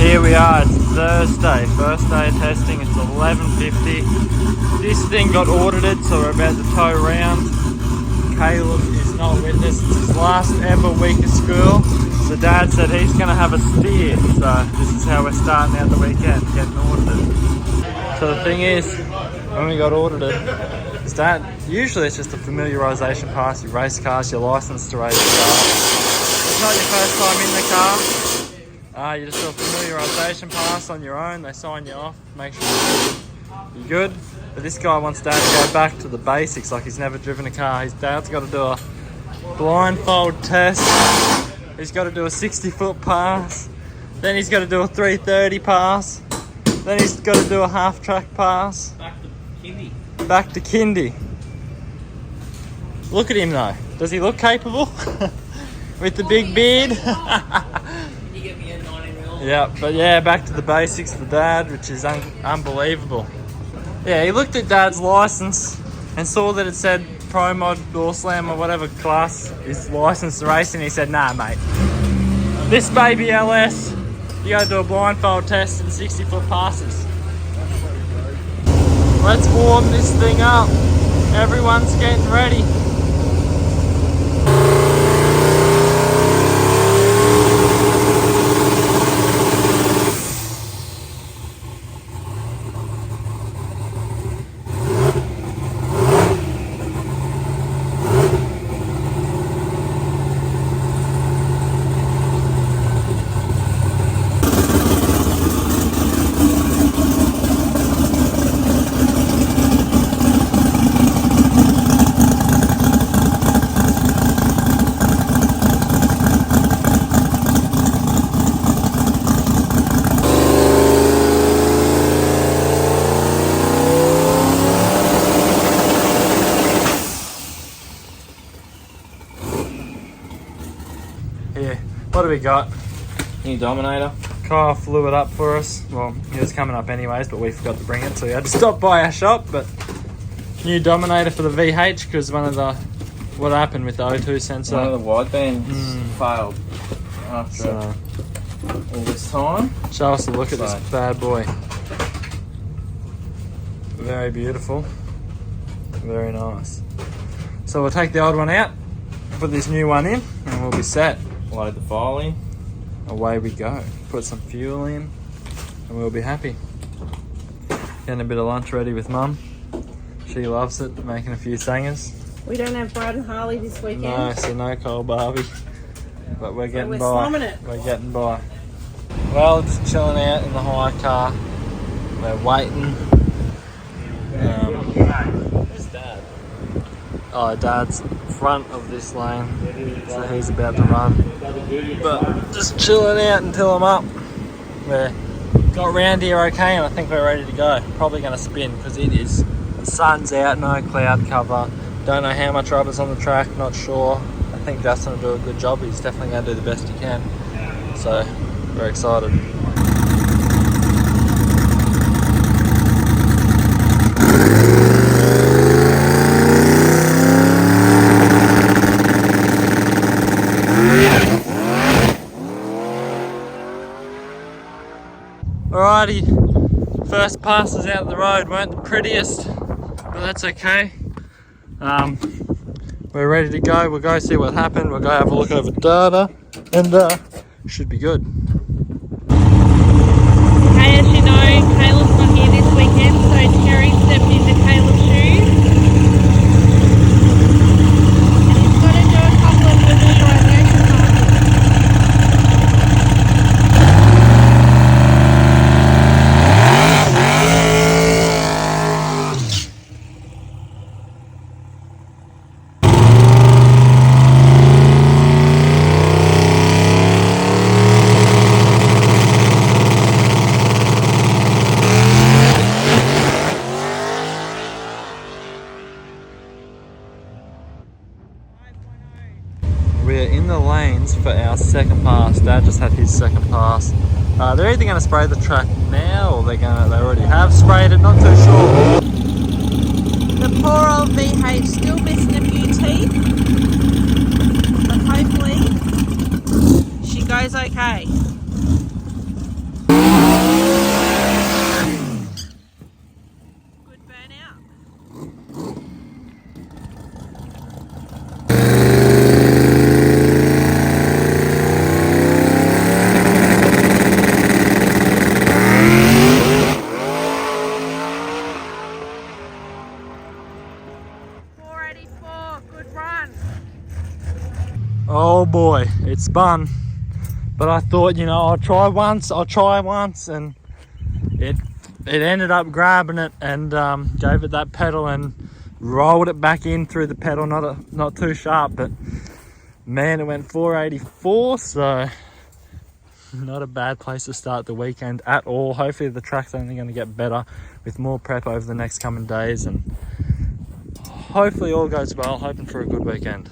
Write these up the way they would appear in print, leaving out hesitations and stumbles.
Here we are, it's Thursday, first day of testing, it's 11:50. This thing got audited, so we're about to tow around. Caleb is not with us, it's his last ever week of school. So Dad said he's going to have a steer, so this is how we're starting out the weekend, getting audited. So the thing is, when we got audited, is that usually it's just a familiarisation pass. You race cars, you're licensed to race a car. It's not your first time in the car. You just do a familiarisation pass on your own. They sign you off, make sure you're good. But this guy wants Dad to go back to the basics, like he's never driven a car. His dad's got to do a blindfold test. He's got to do a 60-foot pass. Then he's got to do a 330 pass. Then he's got to do a half-track pass. Back to Kindy. Back to Kindy. Look at him though. Does he look capable? With the big beard? Yeah, but yeah, back to the basics for Dad, which is unbelievable. Yeah, he looked at Dad's license and saw that it said Pro Mod Door Slam or whatever class is licensed to race, and he said, nah mate, this baby LS, you gotta do a blindfold test and 60-foot passes. Let's warm this thing up. Everyone's getting ready. Here, what do we got? New Dominator. Kyle flew it up for us. Well, he was coming up anyways, but we forgot to bring it, so we had to stop by our shop. But new Dominator for the VH, because what happened with the O2 sensor? One of the widebands failed after So, all this time. show us a look at this bad boy. Very beautiful. Very nice. So we'll take the old one out, put this new one in, and we'll be set. Load the file in. Away we go. Put some fuel in and we'll be happy. Getting a bit of lunch ready with Mum. She loves it, making a few sangers. We don't have Brad and Harley this weekend. No, so no cold Barbie. But we're getting we're by. slumming it. We're getting by. Well, just chilling out in the hire car. We're waiting. Where's Dad? Oh, Dad's front of this lane, so he's about to run. But just chilling out until I'm up. We got round here okay, and I think we're ready to go. Probably going to spin because it is. The sun's out, no cloud cover. Don't know how much rubber's on the track, not sure. I think Dustin will do a good job. He's definitely going to do the best he can. So we're excited. Alrighty, first passes out of the road weren't the prettiest, but that's okay. We're ready to go. We'll go see what happened. We'll go have a look over data, and should be good. Hey, as you know, Caleb's not here this weekend, so Terry stepped into Caleb's shoes. And he's got to do a couple of familiarisation passes. We're in the lanes for our second pass. Dad just had his second pass. They're either going to spray the track now, or they already have sprayed it. Not too sure. The poor old VH still missing a few teeth, but hopefully she goes okay. boy, it spun. But I thought, you know, I'll try once, and it ended up grabbing it and gave it that pedal and rolled it back in through the pedal. Not too sharp, but man, it went 484, so not a bad place to start the weekend at all. Hopefully the track's only going to get better with more prep over the next coming days, and hopefully all goes well. Hoping for a good weekend.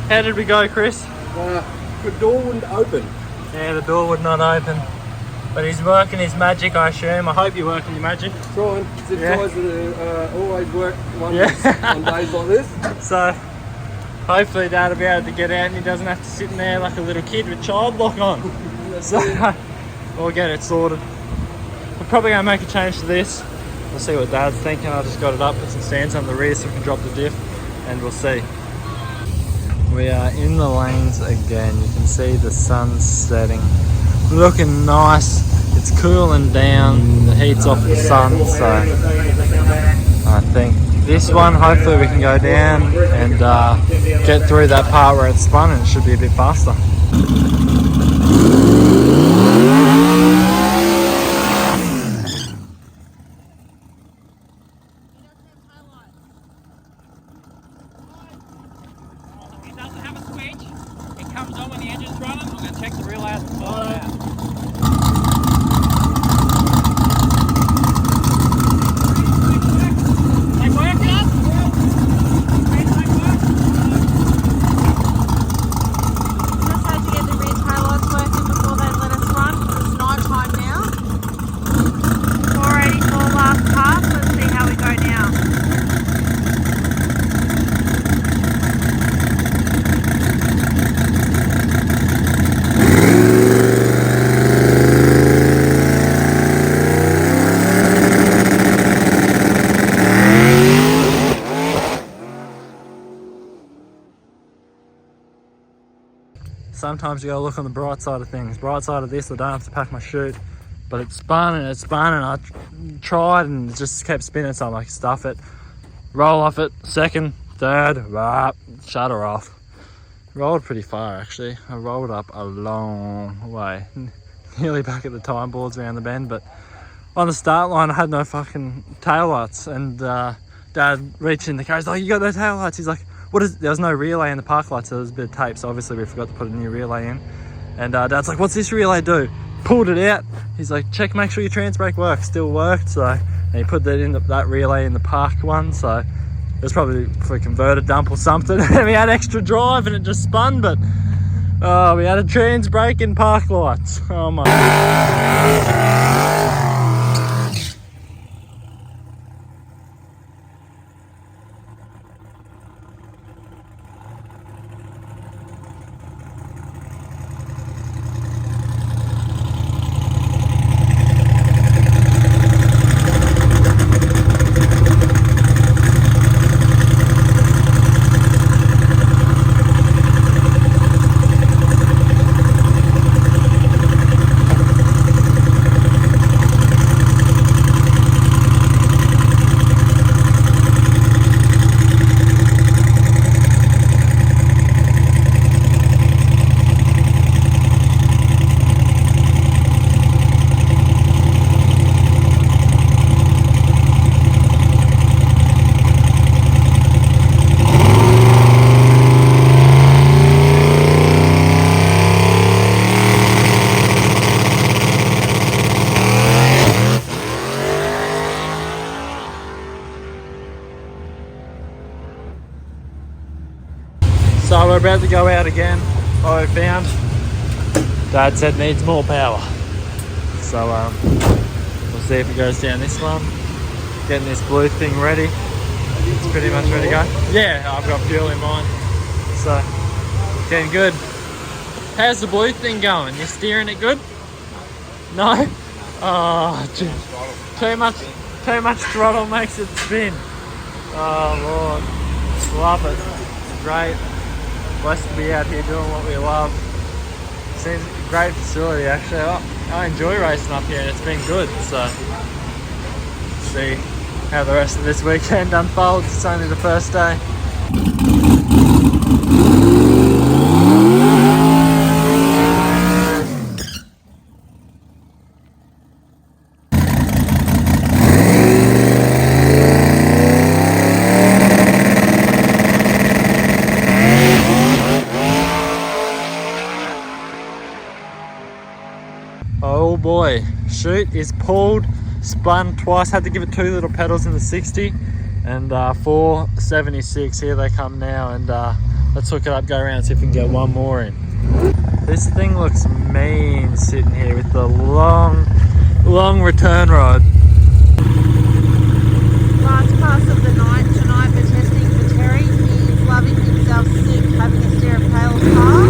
How did we go, Chris? The door wouldn't open. Yeah, the door would not open, but he's working his magic, I assume. I hope you're working your magic. Trying. Zip Yeah. ties always work on Yeah. days like this. So hopefully Dad will be able to get out and he doesn't have to sit in there like a little kid with child lock on. So we'll get it sorted. We're probably going to make a change to this. We'll see what Dad's thinking. I just got it up, put some stands on the rear so we can drop the diff, and we'll see. We are in the lanes again. You can see the sun's setting, looking nice. It's cooling down, the heat's off the sun, so I think this one, hopefully we can go down and get through that part where it's spun, and it should be a bit faster. It doesn't have a switch. It comes on when the engine's running. I'm going to check the relay at the side. They work up? Just had to get the rear tail lights working before they let us run. It's night time now. 484 last pass. Let's see how we go now. Sometimes you gotta look on the bright side of things. Bright side of this, I don't have to pack my chute, but it spun and I tried and it just kept spinning, so I'm like, stuff it, roll off it, second, third, shut her off. Rolled pretty far actually. I rolled up a long way, nearly back at the time boards around the bend, but on the start line I had no fucking tail lights, and Dad reached in the car, he's like, you got no tail lights? He's like, there was no relay in the park lights, so there was a bit of tape, so obviously we forgot to put a new relay in. And Dad's like, what's this relay do? Pulled it out. He's like, make sure your trans brake works. Still worked, so and he put that in that relay in the park one, so it was probably for a converter dump or something. And we had extra drive and it just spun, but we had a trans brake in park lights. Oh my God. So we're about to go out again. I found Dad said needs more power, so we'll see if it goes down this one. Getting this blue thing ready. It's pretty much ready to go. Yeah, I've got fuel in mine, so getting good. How's the blue thing going? You steering it good? No? Oh, too much throttle makes it spin. Oh Lord, love it. It's great. Blessed to be out here doing what we love. Seems a great facility actually. I enjoy racing up here and it's been good, so see how the rest of this weekend unfolds. It's only the first day. boy. Shoot is pulled, spun twice, had to give it 2 little pedals in the 60 and 476. Here they come now, and let's hook it up, go around, see if we can get one more in. This thing looks mean sitting here with the long return rod. Last pass of the night tonight for testing for Terry. He's loving himself sick having a stare of Caleb's car.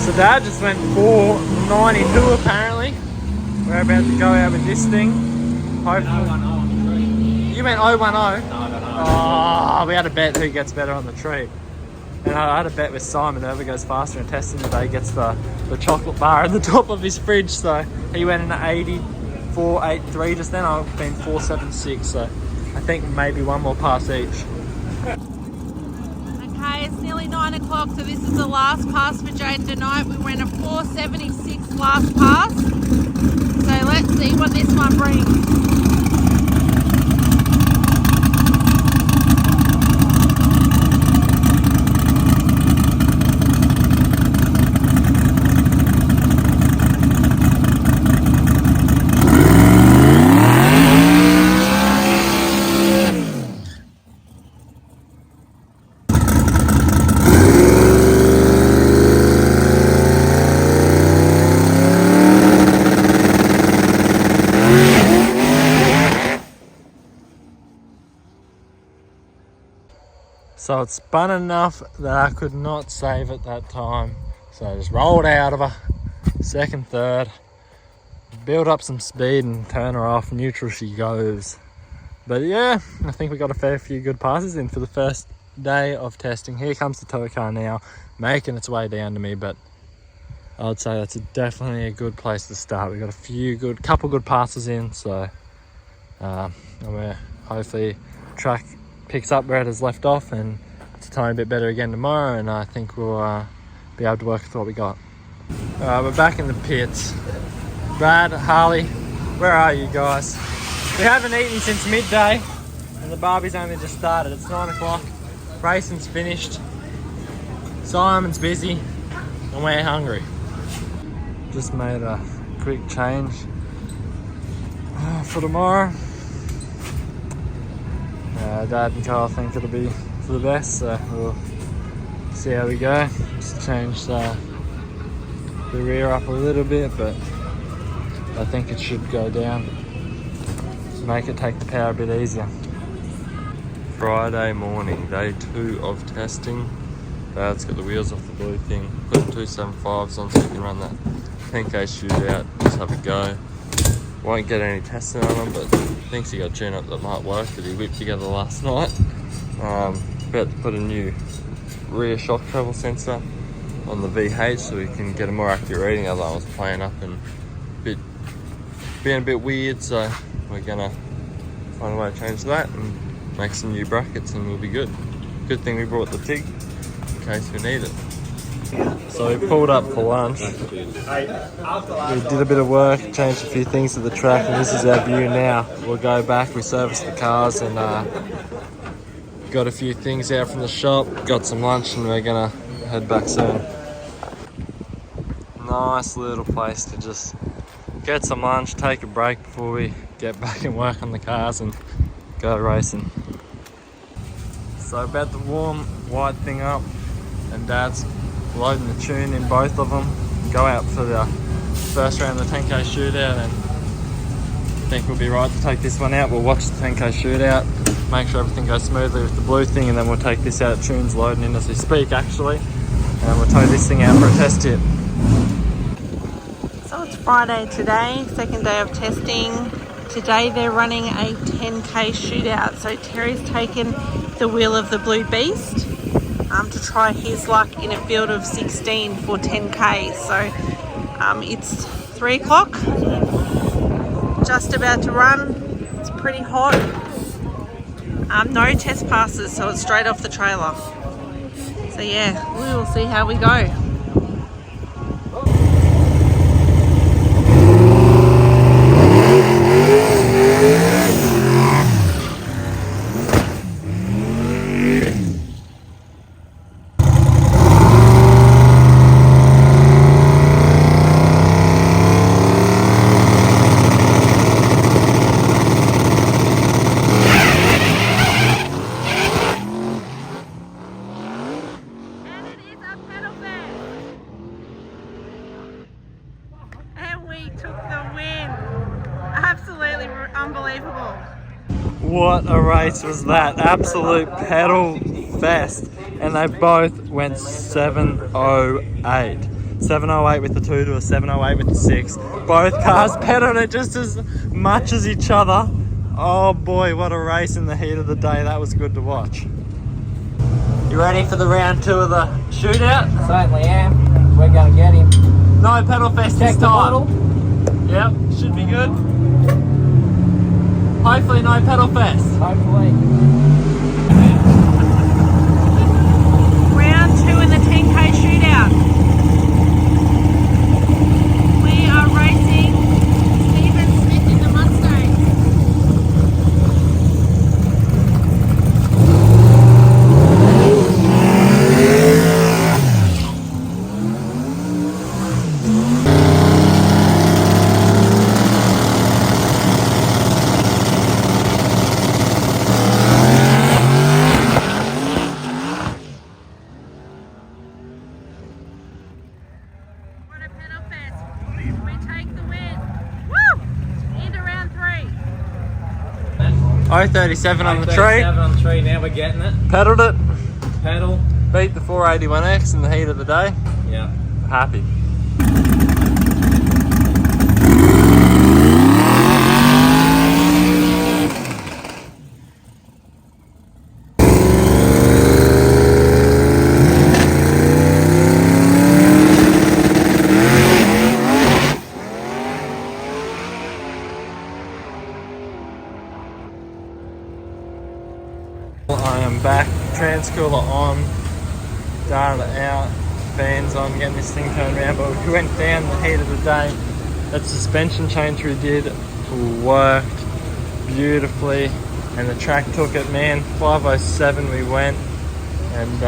So Dad just went 492 apparently. We're about to go out with this thing. Hopefully. You went 010? Oh, we had a bet who gets better on the tree. And I had a bet with Simon, whoever goes faster in testing today gets the chocolate bar at the top of his fridge. So he went in at 84.83 just then. I've been 4.76, so I think maybe one more pass each. Okay, it's nearly 9 o'clock, so this is the last pass for Jaden tonight. We went a 4.76 last pass. So let's see what this one brings. So it spun enough that I could not save it that time. So I just rolled out of her, second, third, build up some speed and turn her off, neutral she goes. But yeah, I think we got a fair few good passes in for the first day of testing. Here comes the tow car now, making its way down to me, but I would say that's definitely a good place to start. We got a couple good passes in, so we're hopefully track picks up where it has left off and it's a tiny bit better again tomorrow, and I think we'll be able to work with what we got. We're back in the pits. Brad, Harley, where are you guys? We haven't eaten since midday and the barbie's only just started. It's 9 o'clock, racing's finished, Simon's busy and we're hungry. Just made a quick change for tomorrow. Dad and Carl think it'll be for the best, so we'll see how we go. Just change the rear up a little bit, but I think it should go down to make it take the power a bit easier. Friday morning, day 2 of testing. Dad's got the wheels off the blue thing, put 275s on so you can run that 10k shootout, just have a go. Won't get any testing on them, but thinks he got a tune up that might work that he whipped together last night. About to put a new rear shock travel sensor on the VH so we can get a more accurate reading. Otherwise I was playing up and being a bit weird, so we're gonna find a way to change that and make some new brackets and we'll be good. Good thing we brought the TIG in case we need it. So we pulled up for lunch. We did a bit of work, changed a few things to the track, and this is our view now. We'll go back, we serviced the cars and got a few things out from the shop, got some lunch, and we're gonna head back soon. Nice little place to just get some lunch, take a break before we get back and work on the cars and go racing. So about to warm white thing up, and Dad's loading the tune in both of them, go out for the first round of the 10k shootout, and I think we'll be right to take this one out. We'll watch the 10k shootout, make sure everything goes smoothly with the blue thing, and then we'll take this out. Tune's loading in as we speak actually, and we'll tow this thing out for a test tip. So it's Friday today, second day of testing. Today they're running a 10k shootout, so Terry's taken the wheel of the Blue Beast to try his luck in a field of 16 for 10k. So it's 3 o'clock, just about to run. It's pretty hot. No test passes, so it's straight off the trailer. So yeah, we will see how we go. Absolutely unbelievable. What a race was that? Absolute pedal fest. And they both went 708. 708 with the 2 to a 708 with the 6. Both cars pedaled it just as much as each other. Oh boy, what a race in the heat of the day. That was good to watch. You ready for the round 2 of the shootout? Certainly am. We're gonna get him. No pedal fest this time. Yep, should be good. Hopefully no pedal fest. Hopefully. Round 2 in the 10k shootout. We are racing Stephen Smith in the Mustang. Oh, 37 on the tree. 37 on the tree, now we're getting it. Pedaled it. Pedal. Beat the 481X in the heat of the day. Yeah. Happy. I am back, transcooler on, data out, fans on, getting this thing turned around, but we went down the heat of the day. That suspension change we did worked beautifully, and the track took it, man. 507 we went, and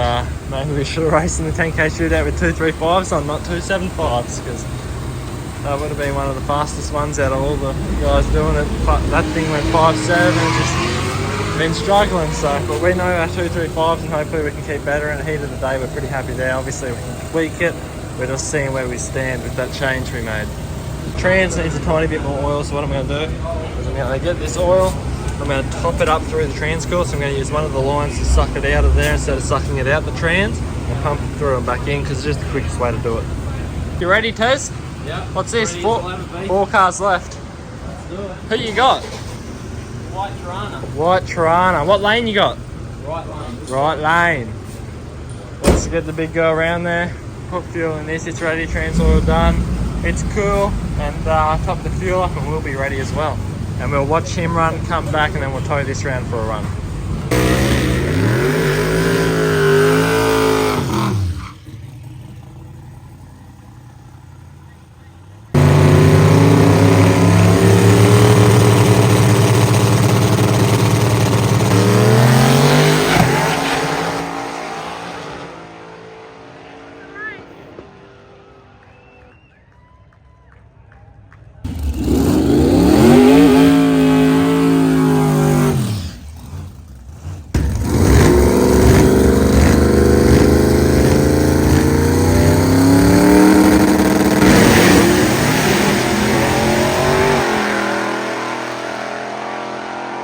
maybe we should have raced in the 10k shootout with 235s on, not 275s, because that would have been one of the fastest ones out of all the guys doing it. That thing went 5.7 and just been struggling, so, but we know our 235s and hopefully we can keep better. In the heat of the day, we're pretty happy there. Obviously we can tweak it. We're just seeing where we stand with that change we made. The trans needs a tiny bit more oil, so what I'm going to do is I'm going to get this oil, I'm going to top it up through the transcooler, so I'm going to use one of the lines to suck it out of there instead of sucking it out the trans, and pump it through and back in, because it's just the quickest way to do it. You ready, Tez? Yeah. What's this? Four cars left. Let's do it. Who you got? White Tirana. White Tirana. What lane you got? Right lane. Right lane. Let's get the big go around there. Put fuel in this. It's ready. Trans oil done. It's cool. And top the fuel up and we'll be ready as well. And we'll watch him run, come back, and then we'll tow this round for a run.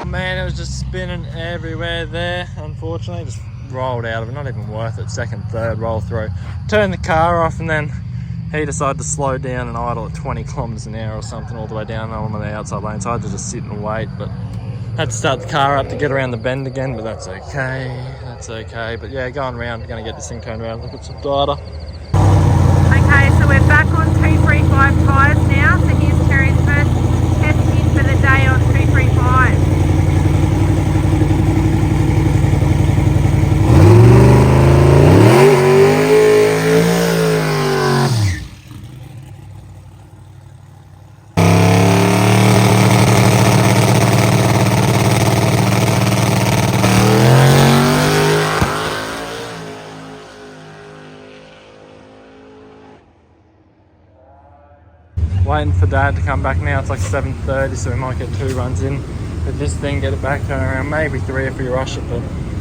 Man, it was just spinning everywhere there. Unfortunately, just rolled out of it. Not even worth it. Second, third roll through. Turned the car off, and then he decided to slow down and idle at 20 kilometers an hour or something all the way down on the outside lane. So I had to just sit and wait, but had to start the car up to get around the bend again. But that's okay. That's okay. But yeah, going around, going to get this thing turned around. Look at some data. Okay, so we're back on 235 tyres now. So here's Terry's first test in for the day on 235. waiting for Dad to come back now. It's like 7:30, so we might get 2 runs in with this thing, get it back to around maybe 3 if we rush it, but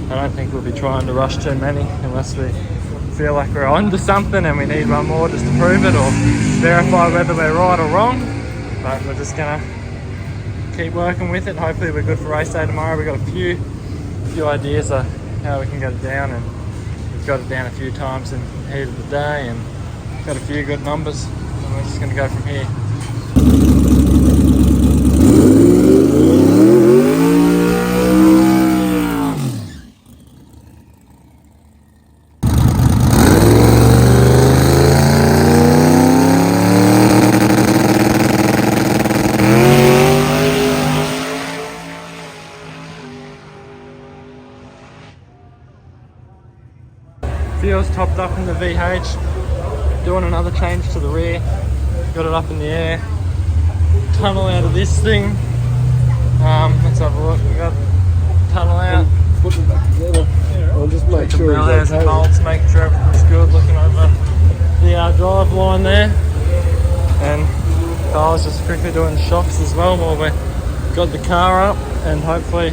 I don't think we'll be trying to rush too many unless we feel like we're onto something and we need one more just to prove it or verify whether we're right or wrong. But we're just gonna keep working with it. Hopefully we're good for race day tomorrow. We've got a few ideas of how we can get it down, and we've got it down a few times in the heat of the day and got a few good numbers, and we're just gonna go from here. Fuel's topped up in the VH, doing another change to the rear, got it up in the air, tunnel out of this thing. Let's have a look, we got tunnel out, Put them back together. I'll just make the sure relays he's and okay. bolts, making sure everything's good, looking over the drive line there. And Kyle's just quickly doing shocks as well while we got the car up, and hopefully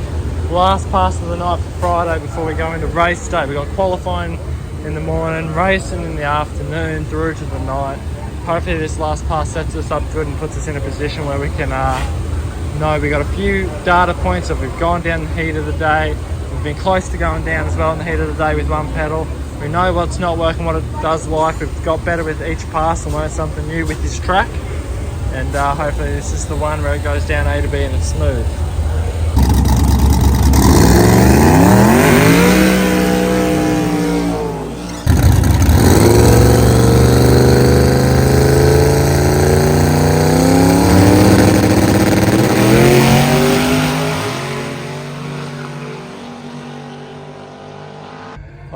last pass of the night for Friday before we go into race day. We got qualifying in the morning, racing in the afternoon through to the night. Hopefully this last pass sets us up good and puts us in a position where we can know we got a few data points of we've gone down the heat of the day, we've been close to going down as well in the heat of the day with one pedal. We know what's not working, what it does like. We've got better with each pass and learned something new with this track, and hopefully this is the one where it goes down A to B and it's smooth.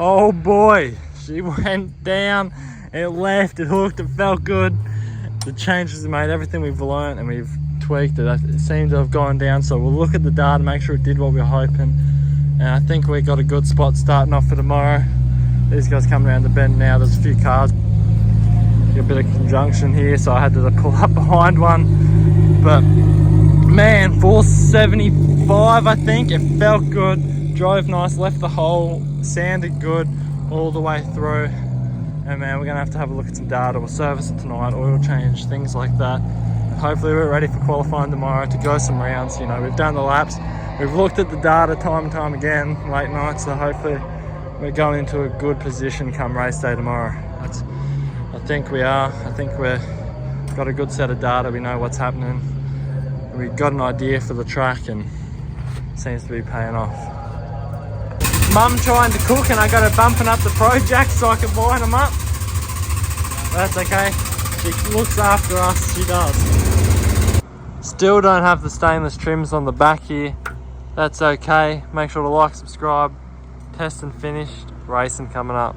Oh boy, she went down, it left, it hooked, it felt good. The changes we made, everything we've learned and we've tweaked it, it seemed to have gone down, so we'll look at the data, make sure it did what we were hoping. And I think we got a good spot starting off for tomorrow. These guys coming around the bend now, there's a few cars. Got a bit of conjunction here, so I had to pull up behind one. But man, 475 I think, it felt good. Drove nice, left the hole, sounded good all the way through. And man, we're gonna have to have a look at some data. We'll service it tonight, oil change, things like that. Hopefully we're ready for qualifying tomorrow to go some rounds. You know, we've done the laps, we've looked at the data time and time again, late night, so hopefully we're going into a good position come race day tomorrow. I think we are. I think we've got a good set of data, we know what's happening. We've got an idea for the track and it seems to be paying off. Mum trying to cook and I got her bumping up the Pro Jacks so I can wind them up. That's okay. She looks after us, she does. Still don't have the stainless trims on the back here. That's okay. Make sure to like, subscribe. Test and finished. Racing coming up.